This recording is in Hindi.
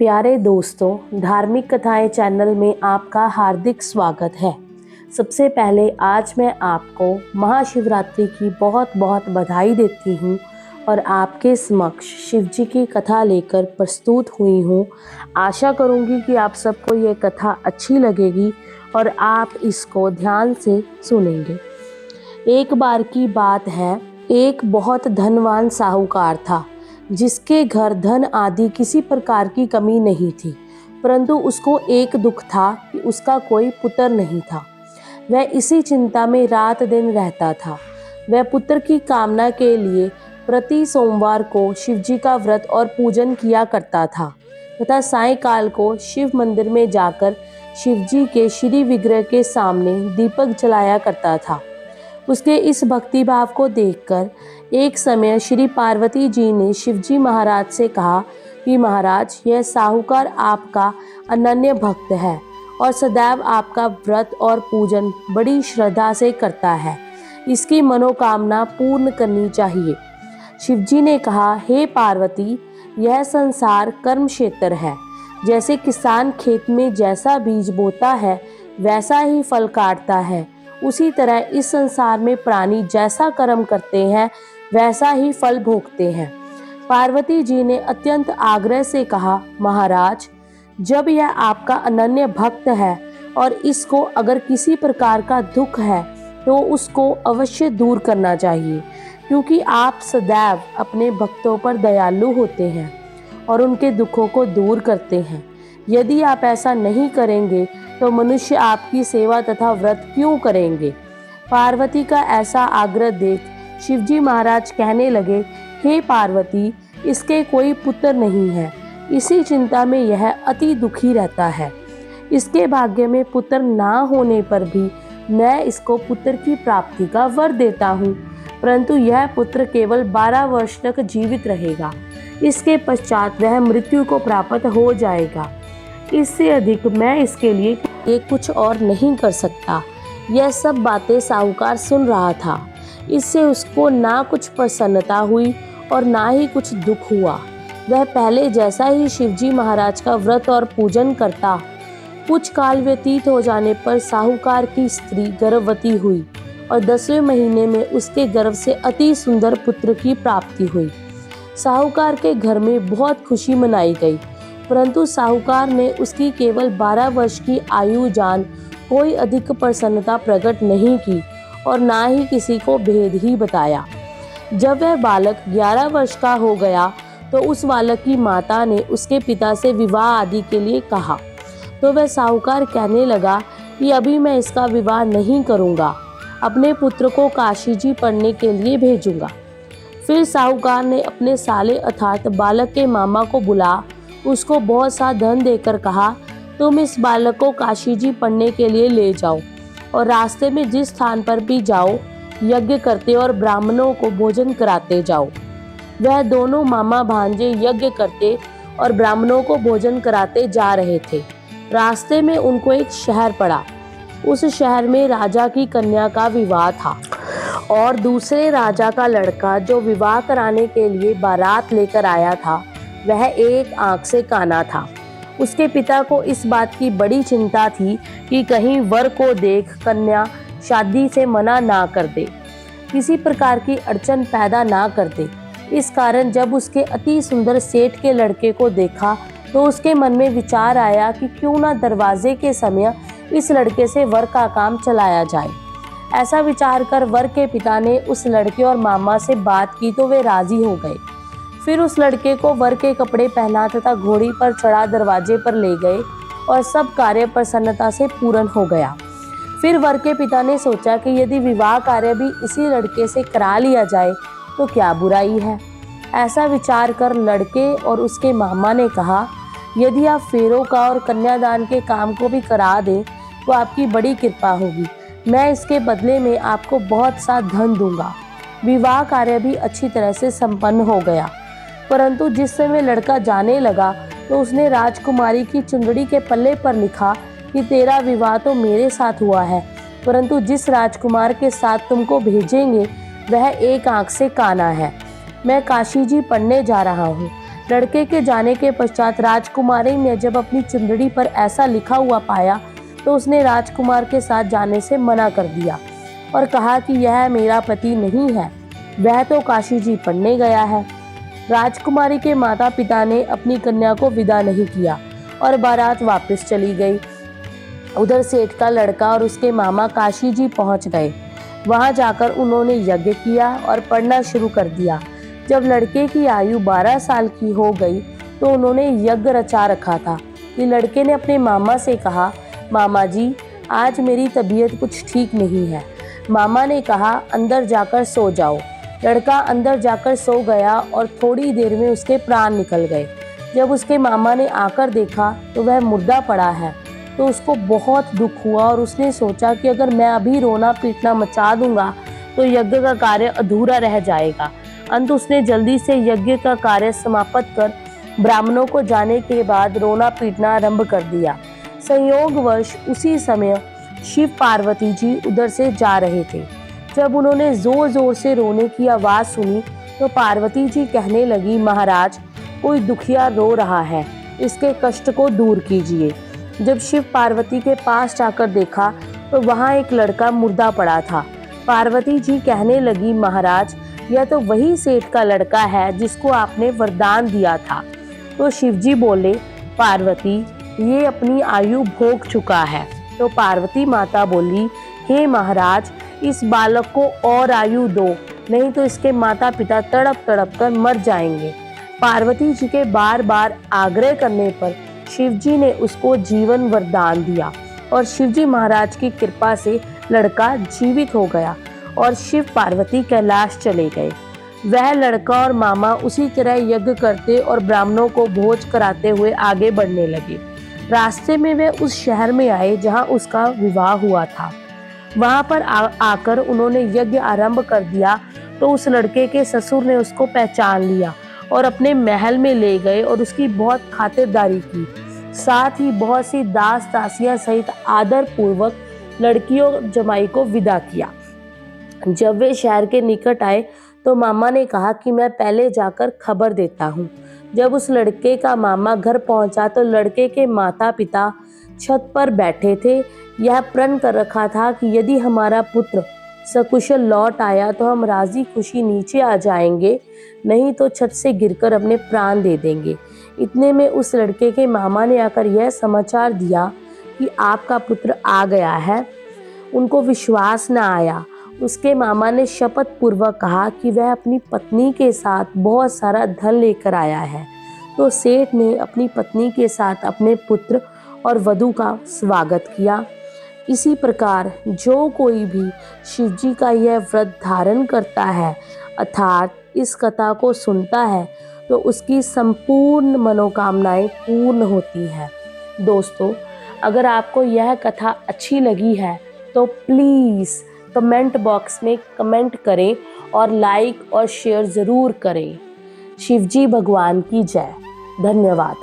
प्यारे दोस्तों, धार्मिक कथाएं चैनल में आपका हार्दिक स्वागत है। सबसे पहले आज मैं आपको महाशिवरात्रि की बहुत बहुत बधाई देती हूँ और आपके समक्ष शिव जी की कथा लेकर प्रस्तुत हुई हूँ। आशा करूँगी कि आप सबको ये कथा अच्छी लगेगी और आप इसको ध्यान से सुनेंगे। एक बार की बात है, एक बहुत धनवान साहूकार था जिसके घर धन आदि किसी प्रकार की कमी नहीं थी, परंतु उसको एक दुख था कि उसका कोई पुत्र नहीं था। वह इसी चिंता में रात दिन रहता था। वह पुत्र की कामना के लिए प्रति सोमवार को शिव जी का व्रत और पूजन किया करता था तथा सायंकाल को शिव मंदिर में जाकर शिव जी के श्री विग्रह के सामने दीपक जलाया करता था। उसके इस भक्ति भाव को देखकर एक समय श्री पार्वती जी ने शिवजी महाराज से कहा कि महाराज, यह साहूकार आपका अनन्य भक्त है और सदैव आपका व्रत और पूजन बड़ी श्रद्धा से करता है। इसकी मनोकामना पूर्ण करनी चाहिए। शिवजी ने कहा, हे पार्वती, यह संसार कर्म क्षेत्र है। जैसे किसान खेत में जैसा बीज बोता है वैसा ही फल काटता है, उसी तरह इस संसार में प्राणी जैसा कर्म करते हैं वैसा ही फल भोगते हैं। पार्वती जी ने अत्यंत आग्रह से कहा, महाराज, जब यह आपका अनन्य भक्त है और इसको अगर किसी प्रकार का दुख है तो उसको अवश्य दूर करना चाहिए, क्योंकि आप सदैव अपने भक्तों पर दयालु होते हैं और उनके दुखों को दूर करते हैं। यदि आप ऐसा नहीं करेंगे तो मनुष्य आपकी सेवा तथा व्रत क्यों करेंगे। पार्वती का ऐसा आग्रह देख शिवजी महाराज कहने लगे, हे पार्वती, इसके कोई पुत्र नहीं है। इसी चिंता में यह अति दुखी रहता है। इसके भाग्य में पुत्र ना होने पर भी मैं इसको पुत्र की प्राप्ति का वर देता हूँ, परंतु यह पुत्र केवल 12 वर्ष तक जीवित रहेगा। इसके पश्चात वह मृत्यु को प्राप्त हो जाएगा। इससे अधिक मैं इसके लिए कुछ और नहीं कर सकता। यह सब बातें साहूकार सुन रहा था। इससे उसको ना कुछ प्रसन्नता हुई और ना ही कुछ दुख हुआ। वह पहले जैसा ही शिवजी महाराज का व्रत और पूजन करता। कुछ काल व्यतीत हो जाने पर साहूकार की स्त्री गर्भवती हुई और 10वें महीने में उसके गर्भ से अति सुंदर पुत्र की प्राप्ति हुई। साहूकार के घर में बहुत खुशी मनाई गई, परंतु साहूकार ने उसकी केवल 12 वर्ष की आयु जान कोई अधिक प्रसन्नता प्रकट नहीं की और ना ही किसी को भेद ही बताया। जब वह बालक 11 वर्ष का हो गया तो उस बालक की माता ने उसके पिता से विवाह आदि के लिए कहा, तो वह साहूकार कहने लगा कि अभी मैं इसका विवाह नहीं करूँगा, अपने पुत्र को काशी जी पढ़ने के लिए भेजूँगा। फिर साहूकार ने अपने साले अर्थात बालक के मामा को बुला उसको बहुत सा धन देकर कहा, तुम इस बालक को काशी जी पढ़ने के लिए ले जाओ और रास्ते में जिस स्थान पर भी जाओ यज्ञ करते और ब्राह्मणों को भोजन कराते जाओ। वह दोनों मामा भांजे यज्ञ करते और ब्राह्मणों को भोजन कराते जा रहे थे। रास्ते में उनको एक शहर पड़ा। उस शहर में राजा की कन्या का विवाह था और दूसरे राजा का लड़का जो विवाह कराने के लिए बारात लेकर आया था वह एक आंख से काना था। उसके पिता को इस बात की बड़ी चिंता थी कि कहीं वर को देख कन्या शादी से मना ना कर दे, किसी प्रकार की अड़चन पैदा ना कर दे। इस कारण जब उसके अति सुंदर सेठ के लड़के को देखा तो उसके मन में विचार आया कि क्यों ना दरवाजे के समय इस लड़के से वर का काम चलाया जाए। ऐसा विचार कर वर के पिता ने उस लड़के और मामा से बात की तो वे राजी हो गए। फिर उस लड़के को वर के कपड़े पहना तथा घोड़ी पर चढ़ा दरवाजे पर ले गए और सब कार्य प्रसन्नता से पूर्ण हो गया। फिर वर के पिता ने सोचा कि यदि विवाह कार्य भी इसी लड़के से करा लिया जाए तो क्या बुराई है। ऐसा विचार कर लड़के और उसके मामा ने कहा, यदि आप फेरों का और कन्यादान के काम को भी करा दें तो आपकी बड़ी कृपा होगी। मैं इसके बदले में आपको बहुत सा धन दूंगा। विवाह कार्य भी अच्छी तरह से संपन्न हो गया, परंतु जिस समय लड़का जाने लगा तो उसने राजकुमारी की चुंदड़ी के पल्ले पर लिखा कि तेरा विवाह तो मेरे साथ हुआ है, परंतु जिस राजकुमार के साथ तुमको भेजेंगे वह एक आंख से काना है। मैं काशी जी पढ़ने जा रहा हूँ, लड़के के जाने के पश्चात राजकुमारी ने जब अपनी चुंदड़ी पर ऐसा लिखा हुआ पाया तो उसने राजकुमार के साथ जाने से मना कर दिया और कहा कि यह मेरा पति नहीं है, वह तो काशी जी पढ़ने गया है। राजकुमारी के माता पिता ने अपनी कन्या को विदा नहीं किया और बारात वापस चली गई। उधर सेठ का लड़का और उसके मामा काशी जी पहुंच गए। वहां जाकर उन्होंने यज्ञ किया और पढ़ना शुरू कर दिया। जब लड़के की आयु 12 साल की हो गई तो उन्होंने यज्ञ रचा रखा था कि लड़के ने अपने मामा से कहा, मामा जी आज मेरी तबीयत कुछ ठीक नहीं है। मामा ने कहा, अंदर जाकर सो जाओ। लड़का अंदर जाकर सो गया और थोड़ी देर में उसके प्राण निकल गए। जब उसके मामा ने आकर देखा तो वह मुर्दा पड़ा है तो उसको बहुत दुख हुआ और उसने सोचा कि अगर मैं अभी रोना पीटना मचा दूंगा तो यज्ञ का कार्य अधूरा रह जाएगा। अंत उसने जल्दी से यज्ञ का कार्य समाप्त कर ब्राह्मणों को जाने के बाद रोना पीटना आरंभ कर दिया। संयोगवश उसी समय शिव पार्वती जी उधर से जा रहे थे। जब उन्होंने जोर जोर से रोने की आवाज सुनी तो पार्वती जी कहने लगी, महाराज कोई दुखिया रो रहा है, इसके कष्ट को दूर कीजिए। जब शिव पार्वती के पास जाकर देखा तो वहां एक लड़का मुर्दा पड़ा था। पार्वती जी कहने लगी, महाराज यह तो वही सेठ का लड़का है जिसको आपने वरदान दिया था। तो शिव जी बोले, पार्वती ये अपनी आयु भोग चुका है। तो पार्वती माता बोली, हे महाराज इस बालक को और आयु दो, नहीं तो इसके माता पिता तड़प तड़प कर मर जाएंगे। पार्वती जी के बार बार आग्रह करने पर शिवजी ने उसको जीवन वरदान दिया और शिवजी महाराज की कृपा से लड़का जीवित हो गया और शिव पार्वती कैलाश चले गए। वह लड़का और मामा उसी तरह यज्ञ करते और ब्राह्मणों को भोज कराते हुए आगे बढ़ने लगे। रास्ते में वे उस शहर में आए जहां उसका विवाह हुआ था। वहां पर आकर उन्होंने यज्ञ आरंभ कर दिया तो उस लड़के के ससुर ने उसको पहचान लिया और अपने महल में ले गए और उसकी बहुत खातिरदारी की। साथ ही बहुत सी दास दासियां सहित आदर पूर्वक लड़कियों जमाई को विदा किया। जब वे शहर के निकट आए तो मामा ने कहा कि मैं पहले जाकर खबर देता हूँ। जब उस लड़के का मामा घर पहुंचा तो लड़के के माता पिता छत पर बैठे थे। यह प्रण कर रखा था कि यदि हमारा पुत्र सकुशल लौट आया तो हम राजी खुशी नीचे आ जाएंगे, नहीं तो छत से गिरकर अपने प्राण दे देंगे। इतने में उस लड़के के मामा ने आकर यह समाचार दिया कि आपका पुत्र आ गया है। उनको विश्वास न आया। उसके मामा ने शपथ पूर्वक कहा कि वह अपनी पत्नी के साथ बहुत सारा धन लेकर आया है। तो सेठ ने अपनी पत्नी के साथ अपने पुत्र और वधू का स्वागत किया। इसी प्रकार जो कोई भी शिवजी का यह व्रत धारण करता है अर्थात इस कथा को सुनता है तो उसकी संपूर्ण मनोकामनाएं पूर्ण होती हैं। दोस्तों, अगर आपको यह कथा अच्छी लगी है तो प्लीज़ कमेंट बॉक्स में कमेंट करें और लाइक और शेयर ज़रूर करें। शिवजी भगवान की जय। धन्यवाद।